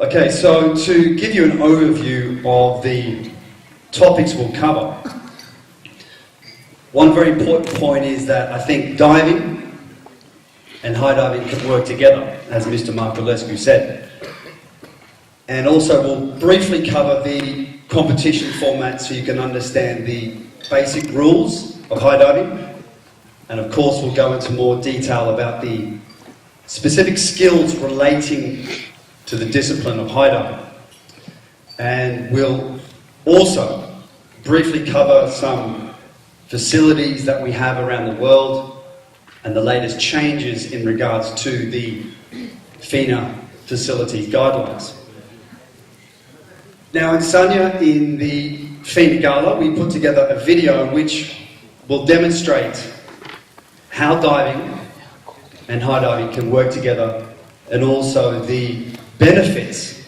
Okay, so to give you an overview of the topics we'll cover, one very important point is that I think diving and high diving can work together, as Mr. Marculescu said. And also we'll briefly cover the competition format so you can understand the basic rules of high diving. And of course we'll go into more detail about the specific skills relating to the discipline of high diving. And we'll also briefly cover some facilities that we have around the world and the latest changes in regards to the FINA facilities guidelines. Now in Sanya, in the FINA Gala, we put together a video which will demonstrate how diving and high diving can work together, and also the benefits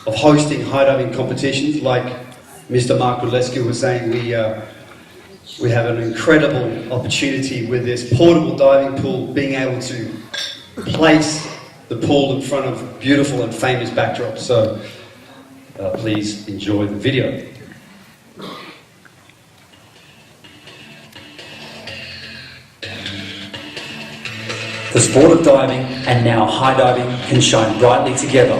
of hosting high diving competitions. Like Mr. Marculescu was saying, we have an incredible opportunity with this portable diving pool, being able to place the pool in front of beautiful and famous backdrops. So please enjoy the video. The sport of diving and now high diving can shine brightly together.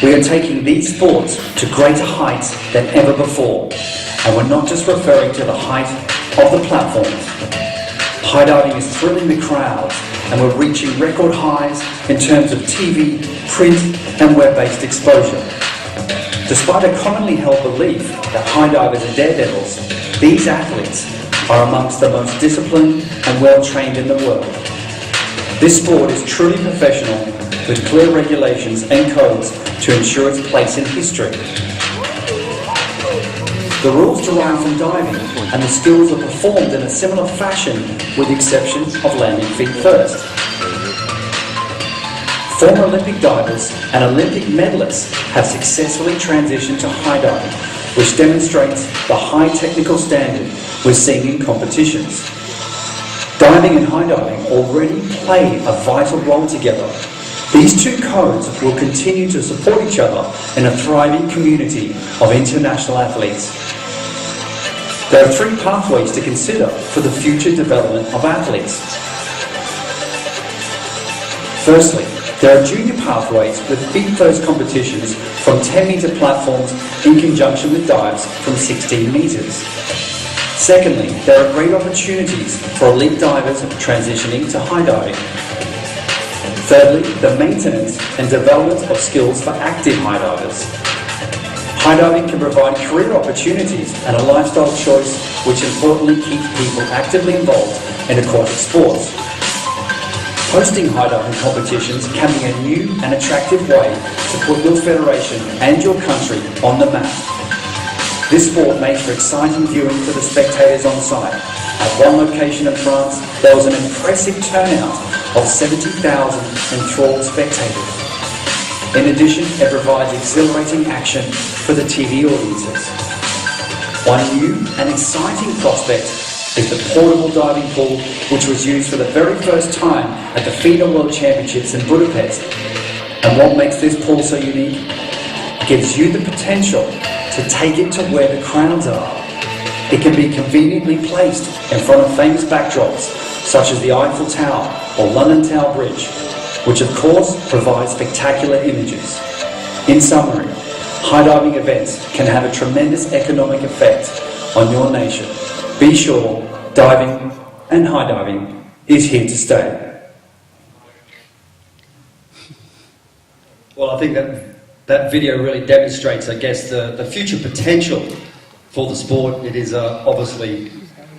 We are taking these sports to greater heights than ever before, and we're not just referring to the height of the platforms. High diving is thrilling the crowds, and we're reaching record highs in terms of TV, print and web-based exposure. Despite a commonly held belief that high divers are daredevils, these athletes are amongst the most disciplined and well-trained in the world. This sport is truly professional, with clear regulations and codes to ensure its place in history. The rules derive from diving, and the skills are performed in a similar fashion, with the exception of landing feet first. Former Olympic divers and Olympic medalists have successfully transitioned to high diving, which demonstrates the high technical standard we're seeing in competitions. Diving and high diving already play a vital role together. These two codes will continue to support each other in a thriving community of international athletes. There are three pathways to consider for the future development of athletes. Firstly, there are junior pathways with feet-first competitions from 10-metre platforms in conjunction with dives from 16 metres. Secondly, there are great opportunities for elite divers transitioning to high diving. Thirdly, the maintenance and development of skills for active high divers. High diving can provide career opportunities and a lifestyle choice which importantly keeps people actively involved in aquatic sports. Hosting high diving competitions can be a new and attractive way to put your federation and your country on the map. This sport makes for exciting viewing for the spectators on site. At one location in France, there was an impressive turnout of 70,000 enthralled spectators. In addition, it provides exhilarating action for the TV audiences. One new and exciting prospect is the portable diving pool, which was used for the very first time at the FINA World Championships in Budapest. And what makes this pool so unique? It gives you the potential to take it to where the crowds are. It can be conveniently placed in front of famous backdrops such as the Eiffel Tower or London Tower Bridge, which of course provides spectacular images. In summary, high diving events can have a tremendous economic effect on your nation. Be sure, diving and high diving is here to stay. Well, I think that video really demonstrates, I guess, the future potential for the sport. It is obviously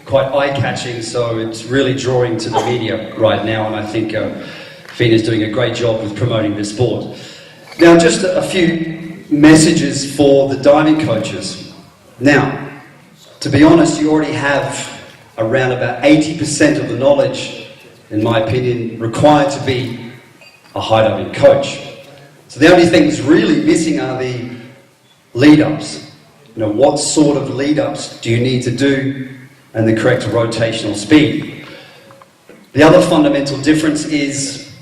quite eye-catching, so it's really drawing to the media right now, and I think FINA is doing a great job with promoting this sport. Now, just a few messages for the diving coaches. Now, to be honest, you already have around about 80% of the knowledge, in my opinion, required to be a high diving coach. So the only things really missing are the lead-ups. You know, what sort of lead-ups do you need to do, and the correct rotational speed. The other fundamental difference is,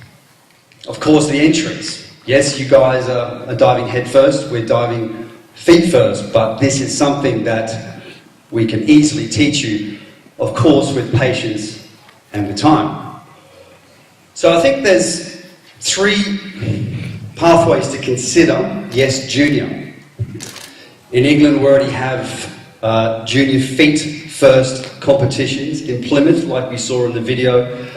of course, the entries. Yes, you guys are diving head first, we're diving feet first, but this is something that we can easily teach you, of course, with patience and with time. So I think there's 3 pathways to consider, yes, junior. In England, we already have junior feet first competitions in Plymouth, like we saw in the video.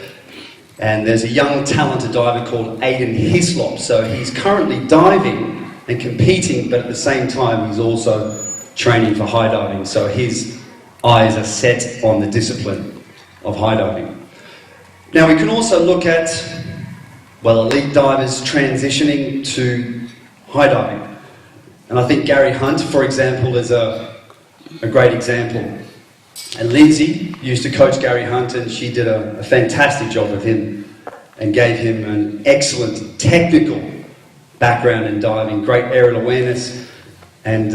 And there's a young talented diver called Aidan Hislop. So he's currently diving and competing, but at the same time he's also training for high diving. So his eyes are set on the discipline of high diving. Now we can also look at, well, elite divers transitioning to high diving. And I think Gary Hunt, for example, is a great example. And Lindsay used to coach Gary Hunt, and she did a fantastic job with him and gave him an excellent technical background in diving, great aerial awareness, and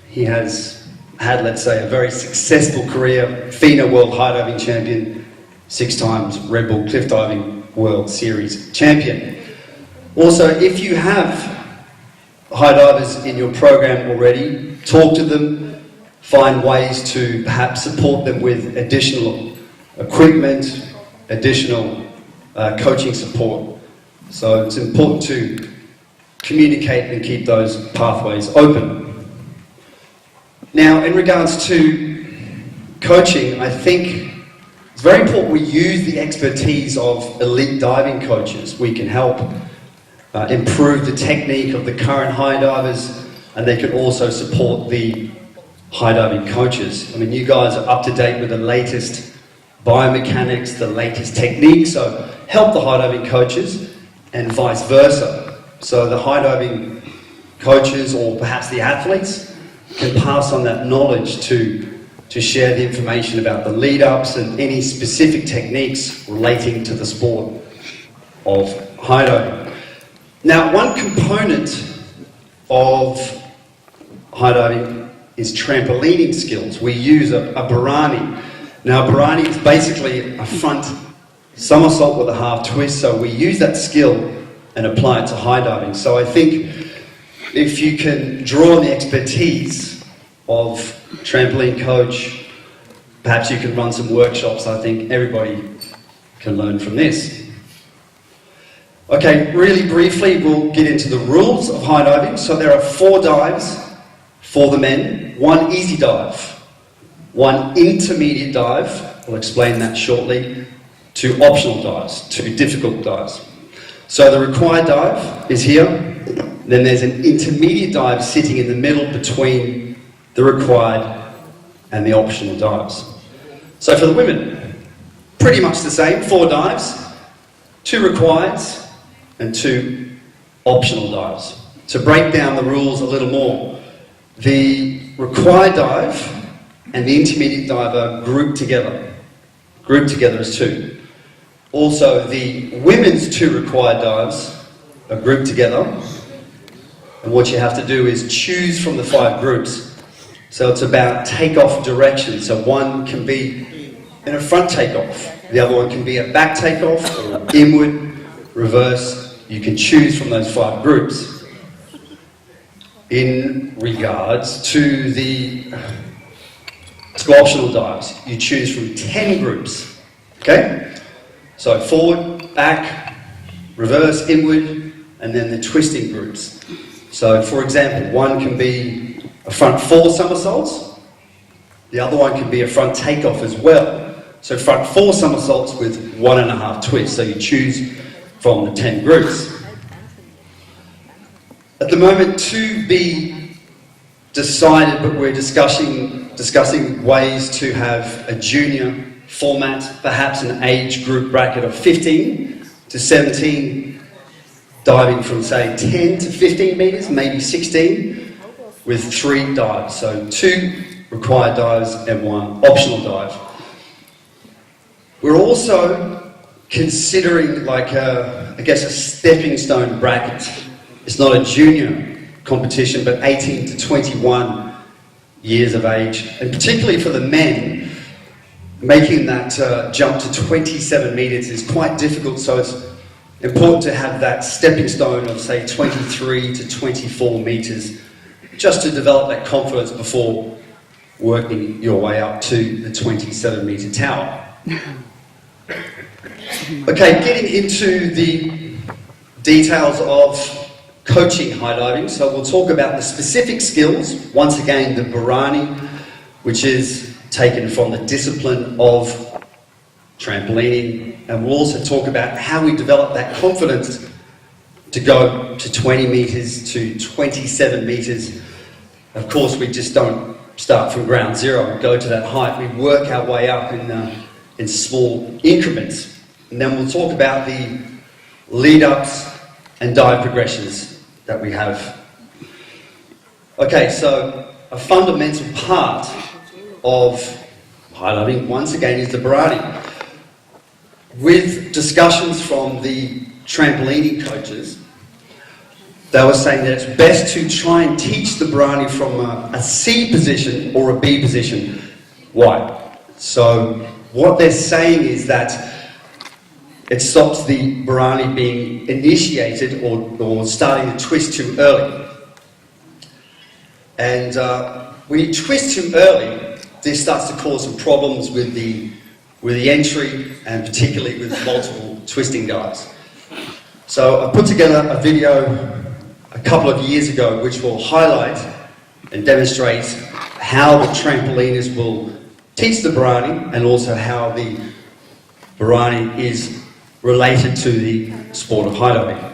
he has had, let's say, a very successful career, FINA World High Diving Champion, 6 times Red Bull Cliff Diving World Series Champion. Also, if you have high divers in your program already, talk to them, find ways to perhaps support them with additional equipment, additional coaching support. So it's important to communicate and keep those pathways open. Now, in regards to coaching, I think it's very important we use the expertise of elite diving coaches. We can help improve the technique of the current high divers, and they can also support the high diving coaches. I mean, you guys are up to date with the latest biomechanics, the latest techniques, so help the high diving coaches and vice versa. So the high diving coaches, or perhaps the athletes, can pass on that knowledge to share the information about the lead-ups and any specific techniques relating to the sport of high diving. Now, one component of high diving is trampolining skills. We use a Barani. Now, a Barani is basically a front somersault with a half twist, so we use that skill and apply it to high diving. So I think if you can draw on the expertise of trampoline coach, perhaps you can run some workshops. I think everybody can learn from this. Okay, really briefly, we'll get into the rules of high diving. So there are 4 dives for the men, 1 easy dive, 1 intermediate dive, I'll explain that shortly, 2 optional dives, 2 difficult dives. So the required dive is here, then there's an intermediate dive sitting in the middle between the required and the optional dives. So for the women, pretty much the same, 4 dives, 2 requireds and 2 optional dives. To break down the rules a little more, the required dive and the intermediate dive are grouped together as 2. Also, the women's 2 required dives are grouped together, and what you have to do is choose from the 5 groups. So it's about takeoff direction. So one can be in a front takeoff, the other one can be a back takeoff, or inward, reverse. You can choose from those 5 groups. In regards to the optional dives, you choose from 10 groups, okay? So forward, back, reverse, inward, and then the twisting groups. So for example, one can be a front 4 somersaults, the other one can be a front takeoff as well. So front 4 somersaults with 1.5 twists, so you choose from the 10 groups. At the moment, to be decided, but we're discussing ways to have a junior format, perhaps an age group bracket of 15 to 17, diving from, say, 10 to 15 metres, maybe 16, with 3 dives. So 2 required dives and 1 optional dive. We're also considering a stepping stone bracket. It's not a junior competition, but 18 to 21 years of age. And particularly for the men, making that jump to 27 metres is quite difficult, so important to have that stepping stone of, say, 23 to 24 metres, just to develop that confidence before working your way up to the 27-metre tower. Okay, getting into the details of coaching high diving. So we'll talk about the specific skills. Once again, the Barani, which is taken from the discipline of trampolining, and we'll also talk about how we develop that confidence to go to 20 metres to 27 metres. Of course, we just don't start from ground zero and go to that height. We work our way up in small increments. And then we'll talk about the lead-ups and dive progressions that we have. Okay, so a fundamental part of high diving, once again, is the Barani. With discussions from the trampolining coaches, they were saying that it's best to try and teach the Barani from a C position or a B position. Why? So what they're saying is that it stops the Barani being initiated or starting to twist too early. And when you twist too early, this starts to cause some problems with the entry, and particularly with multiple twisting dives. So I put together a video a couple of years ago which will highlight and demonstrate how the trampoliners will teach the Barani, and also how the Barani is related to the sport of high diving.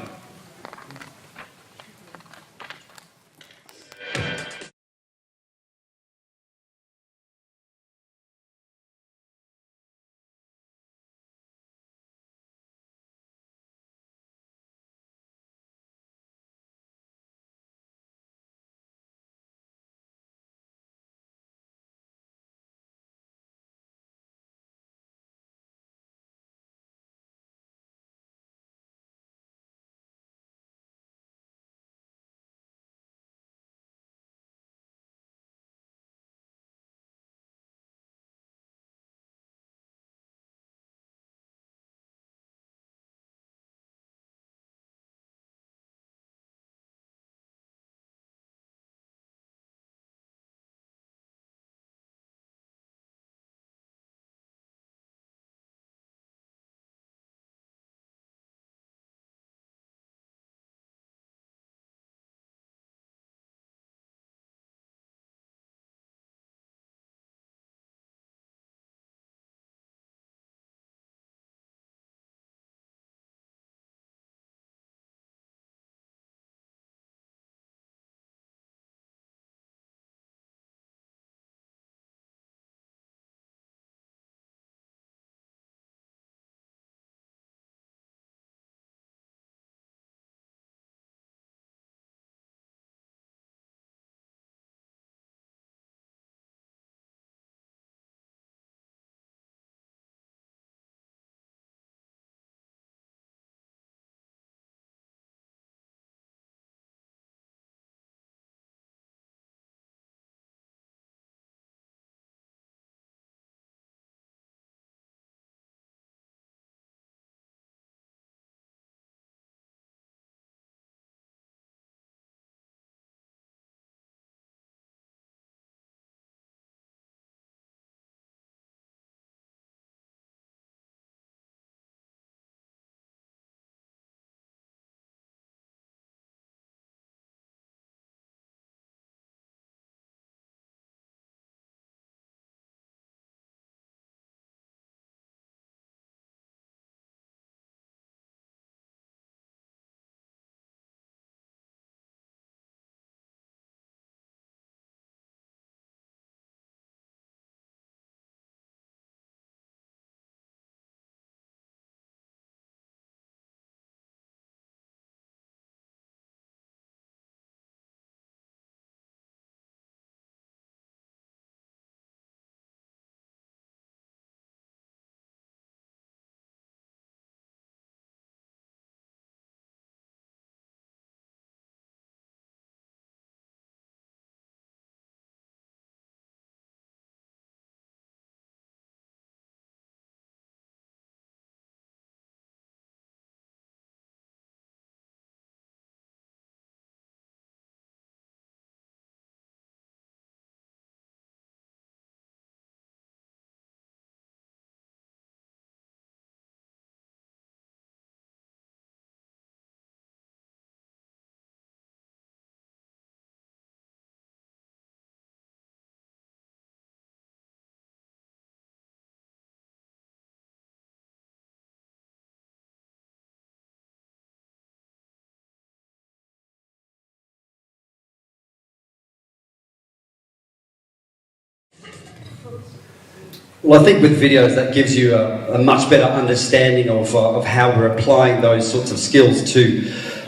Well, I think with videos that gives you a much better understanding of how we're applying those sorts of skills to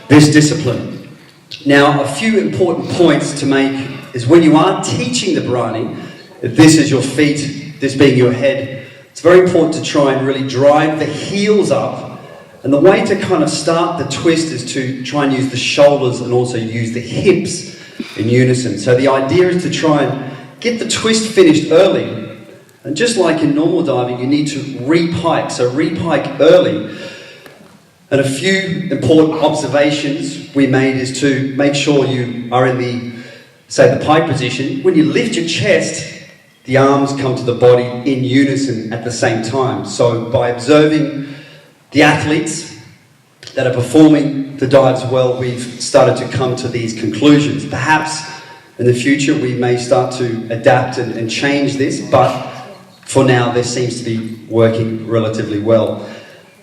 this discipline. Now, a few important points to make is when you are teaching the Barani, if this is your feet, this being your head, it's very important to try and really drive the heels up. And the way to kind of start the twist is to try and use the shoulders and also use the hips in unison. So the idea is to try and get the twist finished early. And just like in normal diving, you need to re-pike. So re-pike early. And a few important observations we made is to make sure you are in the pike position. When you lift your chest, the arms come to the body in unison at the same time. So by observing the athletes that are performing the dives well, we've started to come to these conclusions. Perhaps in the future we may start to adapt and change this, but for now this seems to be working relatively well.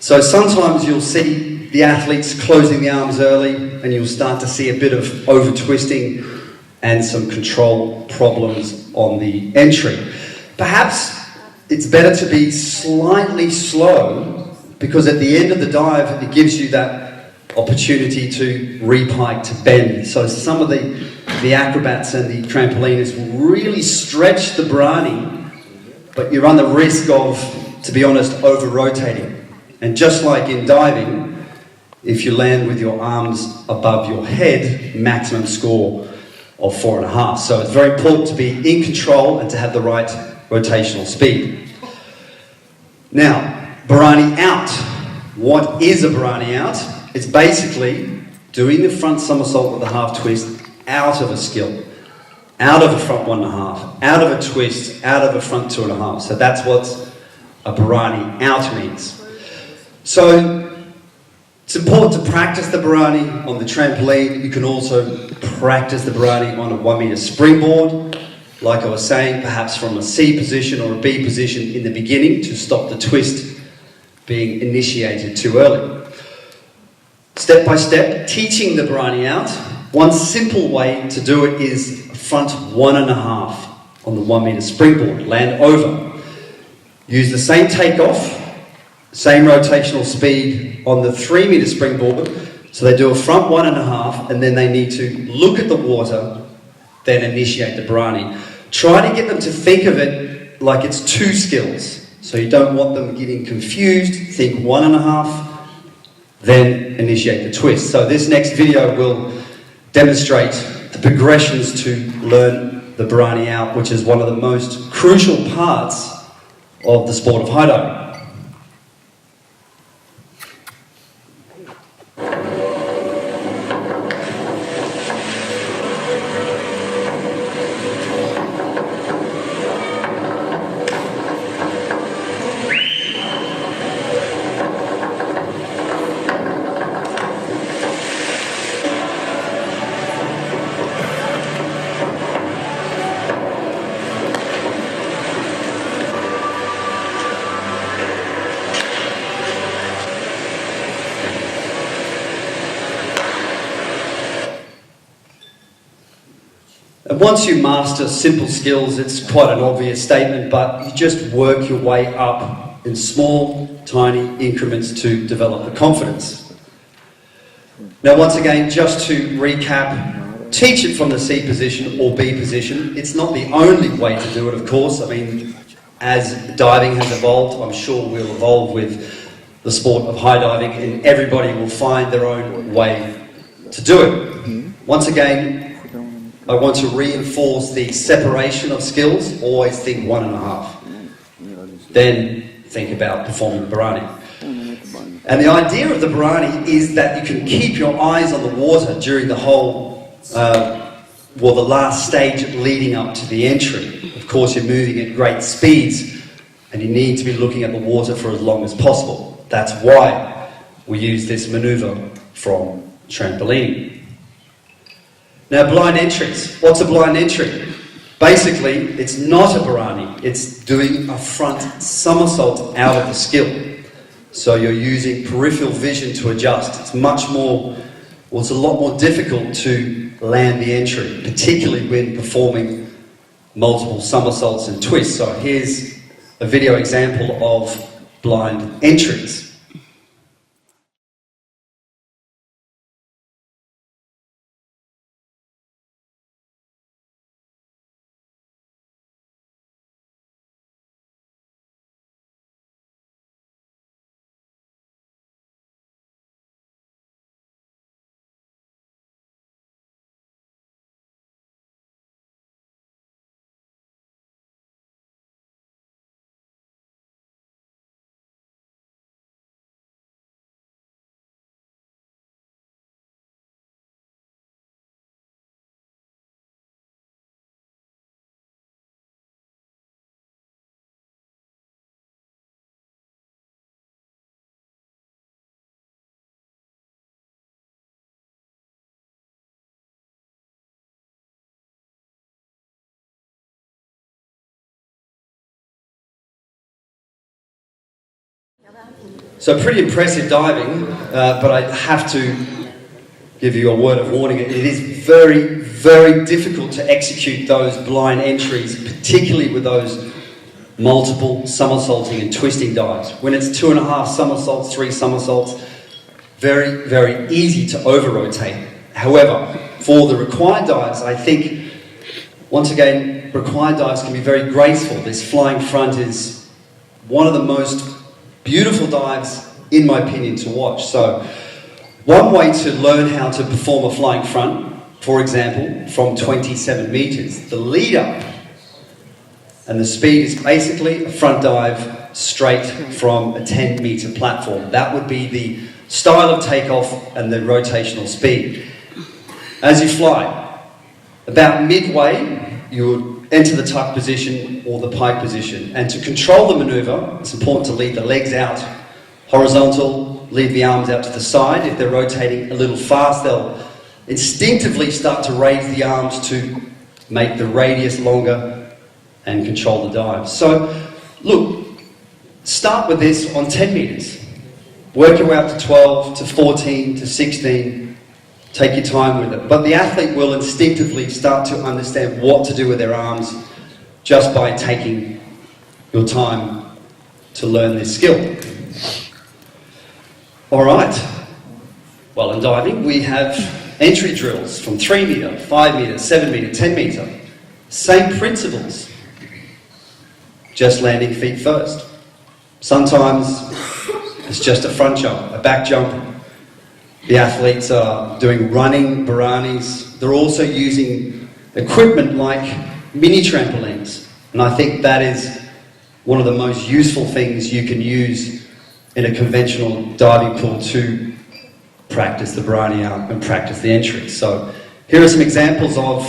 So sometimes you'll see the athletes closing the arms early and you'll start to see a bit of over-twisting and some control problems on the entry. Perhaps it's better to be slightly slow, because at the end of the dive it gives you that opportunity to re-pike, to bend. So some of the acrobats and the trampolinists will really stretch the Barani, but you run the risk of, to be honest, over-rotating. And just like in diving, if you land with your arms above your head, maximum score of 4.5. So it's very important to be in control and to have the right rotational speed. Now, Barani out. What is a Barani out? It's basically doing the front somersault with a half twist out of a skill, out of a front 1.5, out of a twist, out of a front 2.5. So that's what a Barani out means. So it's important to practice the Barani on the trampoline. You can also practice the Barani on a 1 meter springboard. Like I was saying, perhaps from a C position or a B position in the beginning to stop the twist being initiated too early. Step by step, teaching the Barani out. One simple way to do it is front 1.5 on the 1 meter springboard. Land over. Use the same takeoff, same rotational speed on the 3 meter springboard. So they do a front 1.5 and then they need to look at the water, then initiate the Barani. Try to get them to think of it like it's two skills. So you don't want them getting confused. Think 1.5, then initiate the twist. So this next video will demonstrate the progressions to learn the Barani out, which is one of the most crucial parts of the sport of high diving. And once you master simple skills, it's quite an obvious statement, but you just work your way up in small, tiny increments to develop the confidence. Now, once again, just to recap, teach it from the C position or B position. It's not the only way to do it, of course. I mean, as diving has evolved, I'm sure we'll evolve with the sport of high diving, and everybody will find their own way to do it. Once again, I want to reinforce the separation of skills. Always think 1.5. Then think about performing the Barani. And the idea of the Barani is that you can keep your eyes on the water during the whole, the last stage leading up to the entry. Of course, you're moving at great speeds and you need to be looking at the water for as long as possible. That's why we use this maneuver from trampoline. Now, blind entries. What's a blind entry? Basically, it's not a Barani. It's doing a front somersault out of the skill. So you're using peripheral vision to adjust. It's a lot more difficult to land the entry, particularly when performing multiple somersaults and twists. So here's a video example of blind entries. So pretty impressive diving, but I have to give you a word of warning. It is very, very difficult to execute those blind entries, particularly with those multiple somersaulting and twisting dives. When it's 2.5 somersaults, 3 somersaults, very, very easy to over-rotate. However, for the required dives, I think, once again, required dives can be very graceful. This flying front is one of the most beautiful dives, in my opinion, to watch. So, one way to learn how to perform a flying front, for example, from 27 meters, the lead up and the speed is basically a front dive straight from a 10-meter platform. That would be the style of takeoff and the rotational speed. As you fly, about midway, you would enter the tuck position or the pike position. And to control the maneuver, it's important to lead the legs out horizontal, lead the arms out to the side. If they're rotating a little fast, they'll instinctively start to raise the arms to make the radius longer and control the dive. So, look, start with this on 10 meters. Work your way up to 12, to 14, to 16. Take your time with it. But the athlete will instinctively start to understand what to do with their arms just by taking your time to learn this skill. All right. Well, in diving, we have entry drills from 3 meter, 5 meter, 7 meter, 10 meter. Same principles. Just landing feet first. Sometimes it's just a front jump, a back jump. The athletes are doing running, baranis. They're also using equipment like mini trampolines. And I think that is one of the most useful things you can use in a conventional diving pool to practice the barani out and practice the entry. So here are some examples of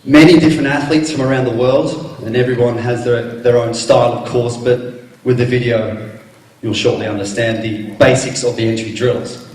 many different athletes from around the world, and everyone has their own style, of course, but with the video you'll shortly understand the basics of the entry drills.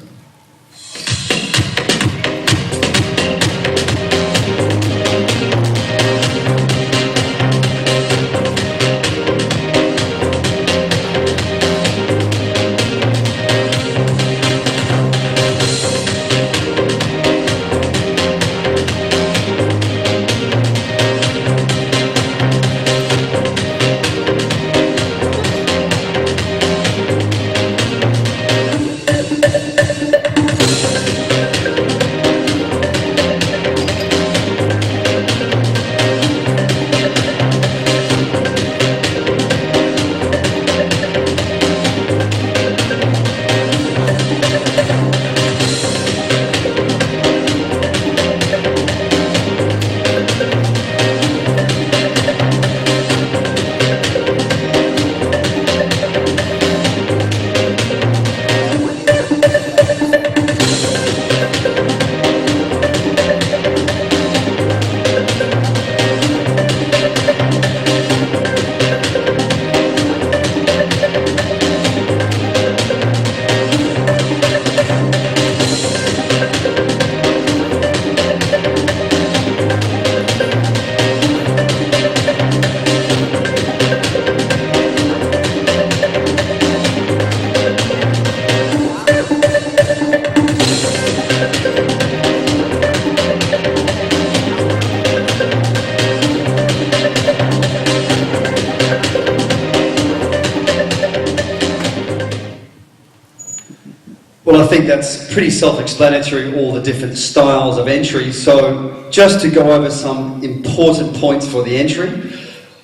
Well, I think that's pretty self-explanatory, all the different styles of entry. So just to go over some important points for the entry.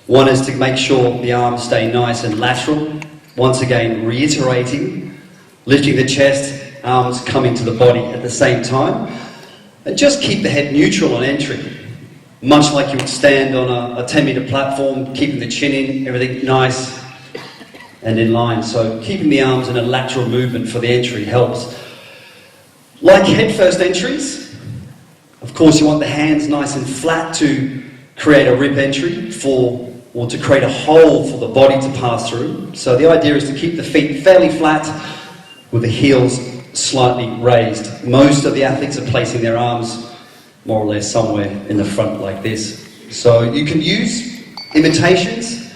One is to make sure the arms stay nice and lateral. Once again, reiterating, lifting the chest, arms coming to the body at the same time. And just keep the head neutral on entry. Much like you would stand on a 10-metre platform, keeping the chin in, everything nice and in line. So keeping the arms in a lateral movement for the entry helps. Like head-first entries, of course you want the hands nice and flat to create a rip entry or to create a hole for the body to pass through. So the idea is to keep the feet fairly flat with the heels slightly raised. Most of the athletes are placing their arms more or less somewhere in the front like this. So you can use imitations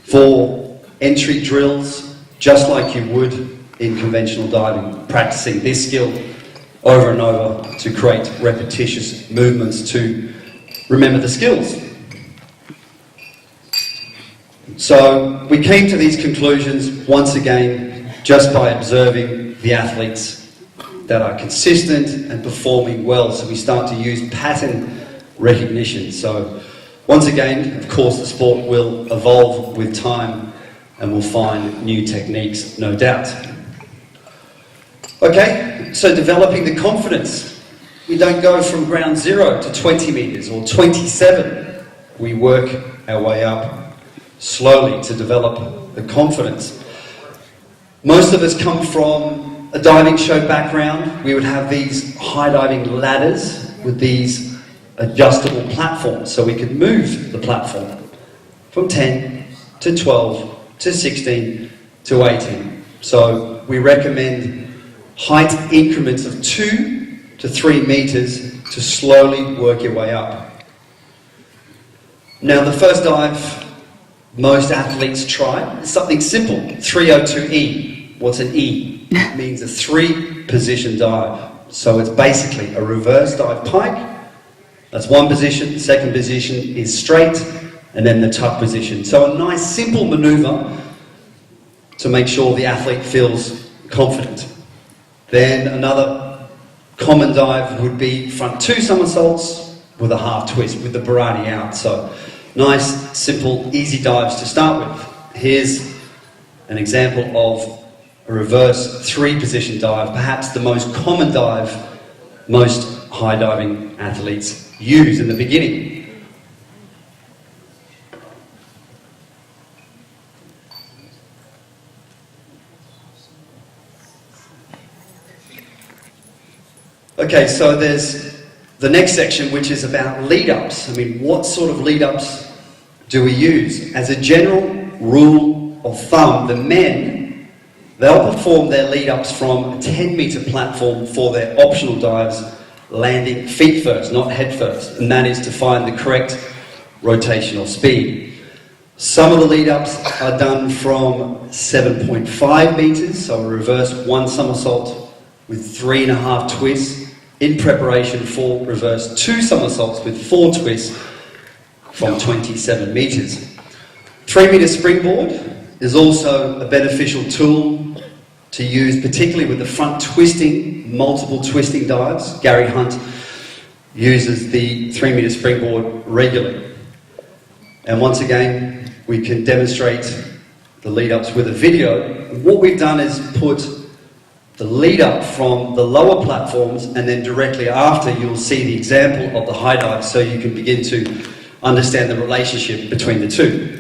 for entry drills just like you would in conventional diving, practicing this skill over and over to create repetitious movements to remember the skills. So we came to these conclusions once again just by observing the athletes that are consistent and performing well. So we start to use pattern recognition. So once again, of course, the sport will evolve with time and we'll find new techniques, no doubt. Okay, so developing the confidence. We don't go from ground zero to 20 metres or 27. We work our way up slowly to develop the confidence. Most of us come from a diving show background. We would have these high diving ladders with these adjustable platforms so we could move the platform from 10 to 12 to 16 to 18. So we recommend height increments of 2 to 3 metres to slowly work your way up. Now the first dive most athletes try is something simple, 302E. What's an E? It means a 3-position dive. So it's basically a reverse dive pike. That's one position. Second position is straight, and then the tuck position. So a nice simple manoeuvre to make sure the athlete feels confident. Then another common dive would be front 2 somersaults with a half twist with the Barani out. So nice, simple, easy dives to start with. Here's an example of a reverse 3-position dive, perhaps the most common dive most high diving athletes use in the beginning. Okay, so there's the next section, which is about lead-ups. I mean, what sort of lead-ups do we use? As a general rule of thumb, the men, they'll perform their lead-ups from a 10-metre platform for their optional dives, landing feet first, not head first, and that is to find the correct rotational speed. Some of the lead-ups are done from 7.5 metres, so a reverse 1 somersault with 3.5 twists, in preparation for reverse 2 somersaults with 4 twists from 27 metres. 3-metre springboard is also a beneficial tool to use, particularly with the front twisting, multiple twisting dives. Gary Hunt uses the 3-metre springboard regularly. And once again, we can demonstrate the lead-ups with a video. And what we've done is put the lead-up from the lower platforms, and then directly after you'll see the example of the high dive, so you can begin to understand the relationship between the two.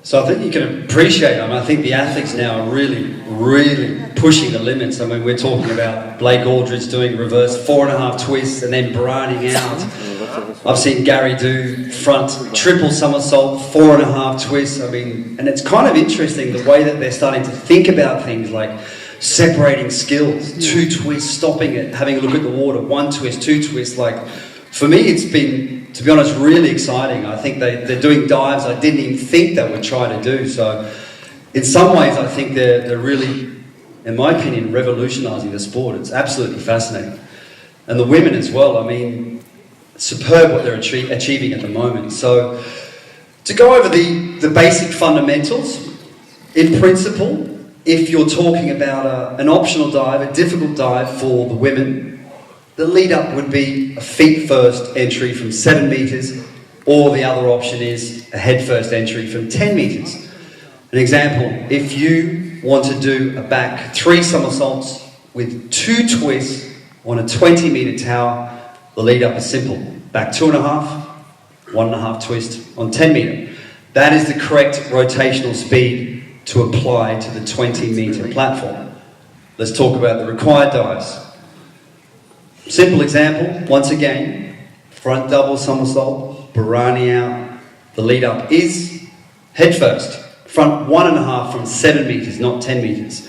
So I think you can appreciate them. I think the athletes now are really pushing the limits. I mean, we're talking about Blake Aldridge doing reverse 4.5 twists and then braning out. I've seen Gary do front triple somersault, 4.5 twists. I mean, and it's kind of interesting the way that they're starting to think about things like separating skills, 2 twists, stopping it, having a look at the water, 1 twist, 2 twists. Like, for me, it's been, to be honest, really exciting. I think they're doing dives I didn't even think they would try to do. So in some ways, I think they're really, in my opinion, revolutionising the sport. It's absolutely fascinating. And the women as well, I mean, superb what they're achieving at the moment. So to go over the basic fundamentals, in principle, if you're talking about an optional dive, a difficult dive for the women, the lead up would be a feet first entry from 7 metres, or the other option is a head first entry from 10 metres. An example, if you want to do a back 3 somersaults with 2 twists on a 20 metre tower, the lead up is simple. Back 2.5, 1.5 twist on 10 metre. That is the correct rotational speed to apply to the 20 metre platform. Let's talk about the required dives. Simple example, once again, front double somersault, Barani out. The lead up is head first, front 1.5 from 7 metres, not 10 metres.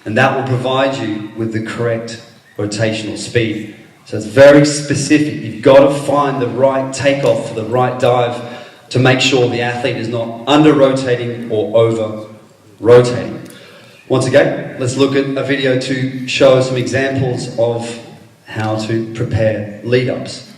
And that will provide you with the correct rotational speed. So it's very specific. You've got to find the right takeoff for the right dive to make sure the athlete is not under-rotating or over-rotating. Once again, let's look at a video to show some examples of how to prepare lead-ups.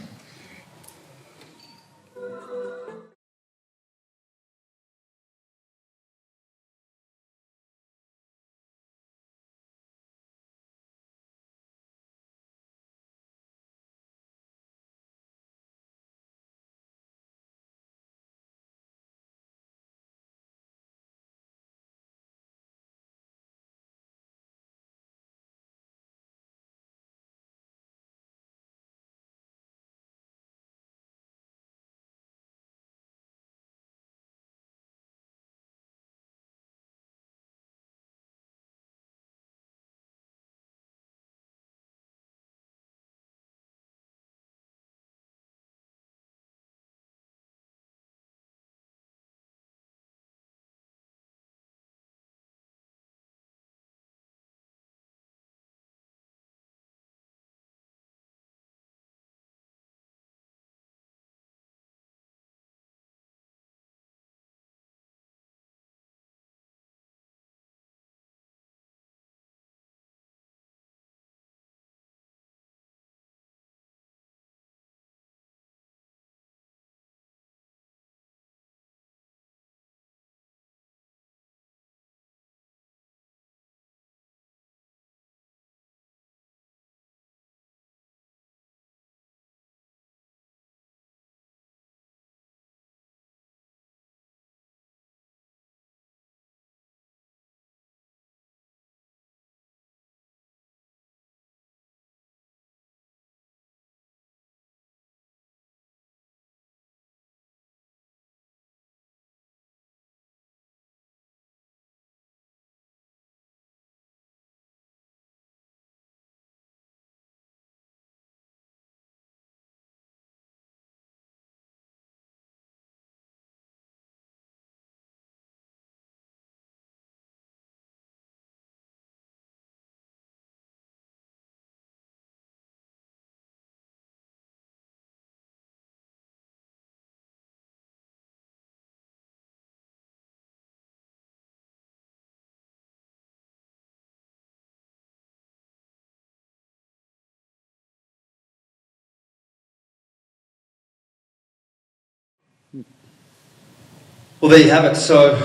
Well, there you have it. So,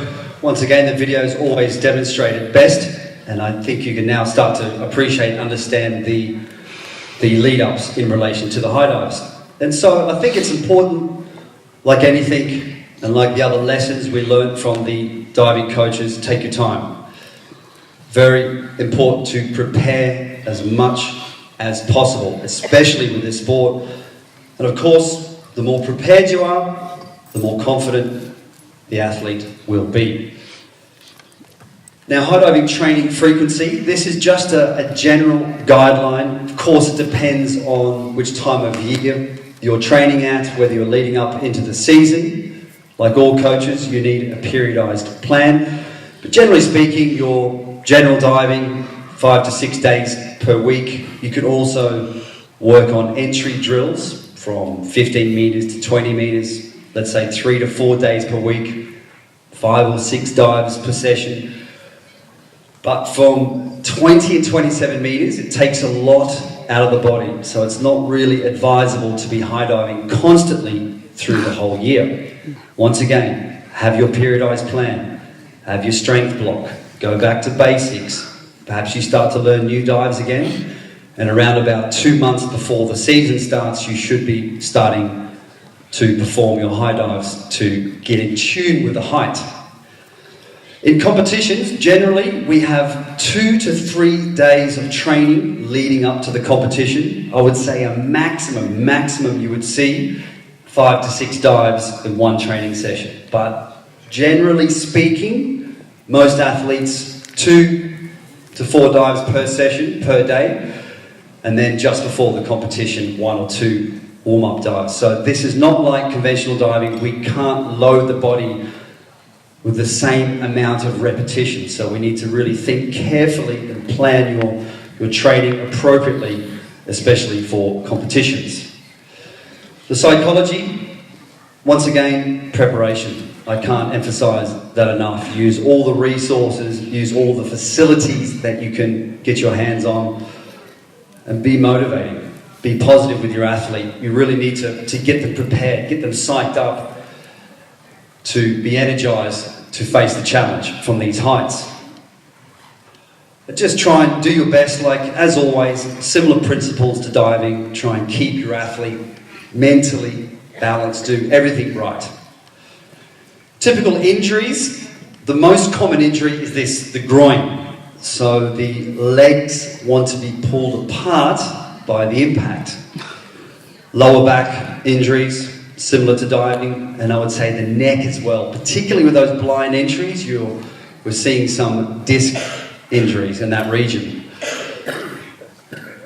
once again, the videos always demonstrated best, and I think you can now start to appreciate and understand the lead-ups in relation to the high dives. And so, I think it's important, like anything, and like the other lessons we learned from the diving coaches, take your time. Very important to prepare as much as possible, especially with this sport. And of course, the more prepared you are, the more confident the athlete will be. Now, high diving training frequency, this is just a general guideline. Of course, it depends on which time of year you're training at, whether you're leading up into the season. Like all coaches, you need a periodized plan. But generally speaking, your general diving, 5 to 6 days per week. You could also work on entry drills from 15 meters to 20 meters. Let's say 3 to 4 days per week, 5 or 6 dives per session. But from 20 and 27 meters, it takes a lot out of the body. So it's not really advisable to be high diving constantly through the whole year. Once again, have your periodized plan, have your strength block, go back to basics. Perhaps you start to learn new dives again, and around about 2 months before the season starts, you should be starting to perform your high dives to get in tune with the height. In competitions, generally, we have 2 to 3 days of training leading up to the competition. I would say a maximum you would see 5 to 6 dives in one training session. But generally speaking, most athletes 2 to 4 dives per session, per day, and then just before the competition, 1 or 2 warm-up dives. So this is not like conventional diving. We can't load the body with the same amount of repetition. So we need to really think carefully and plan your training appropriately, especially for competitions. The psychology, once again, preparation. I can't emphasize that enough. Use all the resources, use all the facilities that you can get your hands on, and be motivating. Be positive with your athlete. You really need to get them prepared, get them psyched up to be energized to face the challenge from these heights. But just try and do your best, like as always, similar principles to diving. Try and keep your athlete mentally balanced, do everything right. Typical injuries, the most common injury is this, the groin. So the legs want to be pulled apart by the impact. Lower back injuries, similar to diving, and I would say the neck as well. Particularly with those blind entries, we're seeing some disc injuries in that region.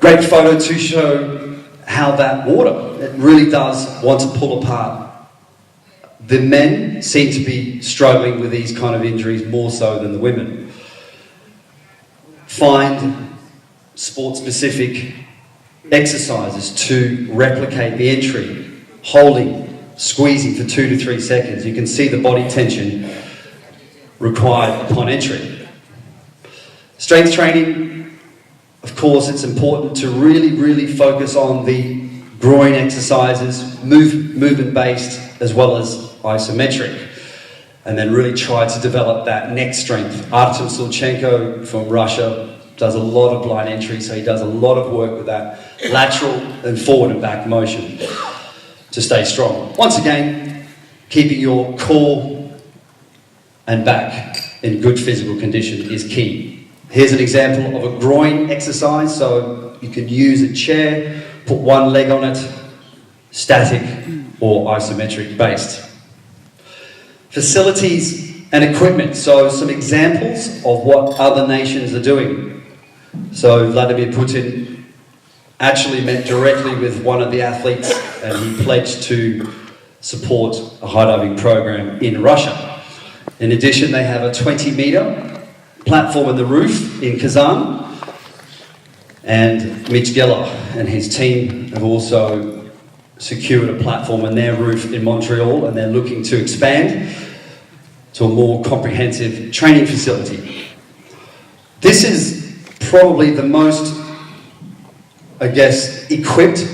Great photo to show how that water, it really does want to pull apart. The men seem to be struggling with these kind of injuries more so than the women. Find sport-specific exercises to replicate the entry, holding, squeezing for 2 to 3 seconds. You can see the body tension required upon entry. Strength training, of course, it's important to really focus on the groin exercises, movement-based as well as isometric, and then really try to develop that neck strength. Artem Sulchenko from Russia does a lot of blind entry, so he does a lot of work with that lateral and forward and back motion to stay strong. Once again, keeping your core and back in good physical condition is key. Here's an example of a groin exercise. So you can use a chair, put one leg on it, static or isometric based. Facilities and equipment. So some examples of what other nations are doing. So Vladimir Putin actually met directly with one of the athletes and he pledged to support a high diving program in Russia. In addition, they have a 20-meter platform in the roof in Kazan, and Mitch Geller and his team have also secured a platform in their roof in Montreal, and they're looking to expand to a more comprehensive training facility. This is probably the most, I guess, equipped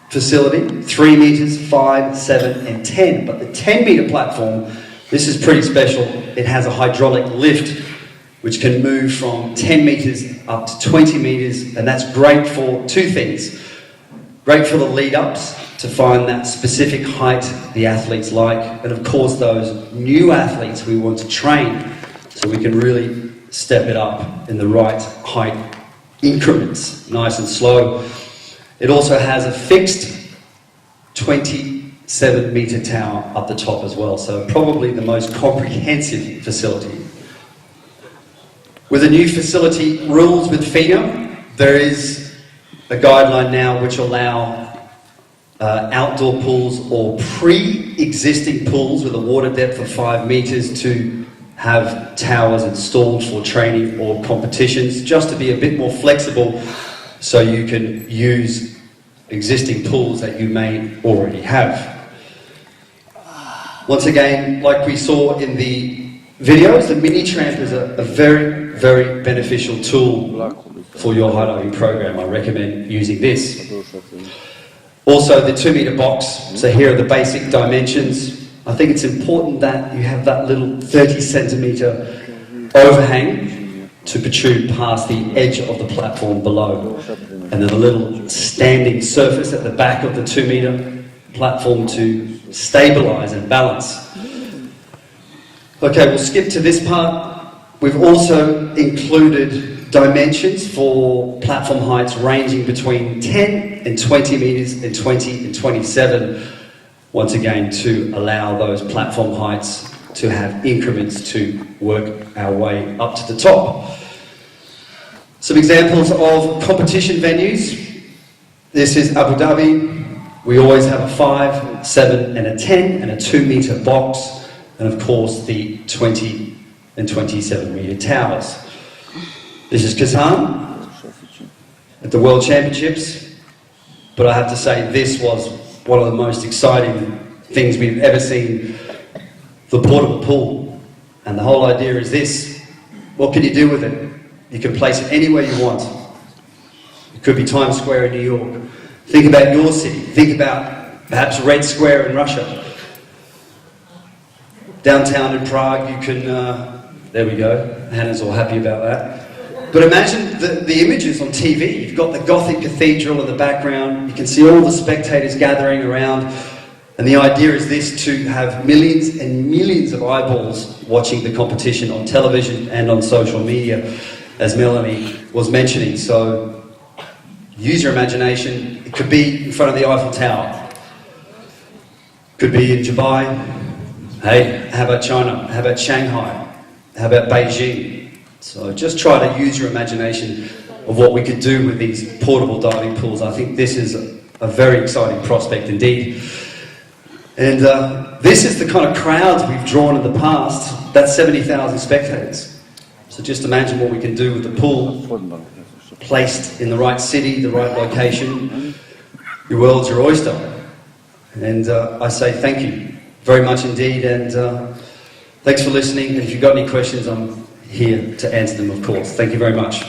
facility, 3 meters, 5, 7, and 10. But the 10-meter platform, this is pretty special. It has a hydraulic lift, which can move from 10 meters up to 20 meters, and that's great for 2 things. Great for the lead-ups, to find that specific height the athletes like, and of course those new athletes we want to train, so we can really step it up in the right height increments, nice and slow. It also has a fixed 20 7-metre tower up the top as well, so probably the most comprehensive facility. With the new facility rules with FINA, there is a guideline now which allow outdoor pools or pre-existing pools with a water depth of 5 metres to have towers installed for training or competitions, just to be a bit more flexible so you can use existing pools that you may already have. Once again, like we saw in the videos, the mini tramp is a very, very beneficial tool for your high diving program. I recommend using this. Also the 2-metre box, so here are the basic dimensions. I think it's important that you have that little 30-centimetre overhang to protrude past the edge of the platform below. And then a little standing surface at the back of the 2-metre platform to stabilise and balance. Okay, we'll skip to this part. We've also included dimensions for platform heights ranging between 10 and 20 metres and 20 and 27, once again to allow those platform heights to have increments to work our way up to the top. Some examples of competition venues. This is Abu Dhabi. We always have a 5, 7 and a 10 and a 2-metre box, and of course the 20 and 27 metre towers. This is Kazan at the World Championships, but I have to say this was one of the most exciting things we've ever seen, the portable pool. And the whole idea is this: what can you do with it? You can place it anywhere you want. It could be Times Square in New York. Think about your city. Think about perhaps Red Square in Russia. Downtown in Prague, you can, there we go, Hannah's all happy about that. But imagine the images on TV. You've got the Gothic cathedral in the background. You can see all the spectators gathering around. And the idea is this: to have millions and millions of eyeballs watching the competition on television and on social media, as Melanie was mentioning. So use your imagination. It could be in front of the Eiffel Tower. Could be in Dubai. Hey, how about China? How about Shanghai? How about Beijing? So just try to use your imagination of what we could do with these portable diving pools. I think this is a very exciting prospect indeed. And this is the kind of crowds we've drawn in the past. That's 70,000 spectators. So just imagine what we can do with the pool placed in the right city, the right location. Your world's your oyster. And I say thank you very much indeed, and thanks for listening. And if you've got any questions, I'm here to answer them, of course. Thank you very much.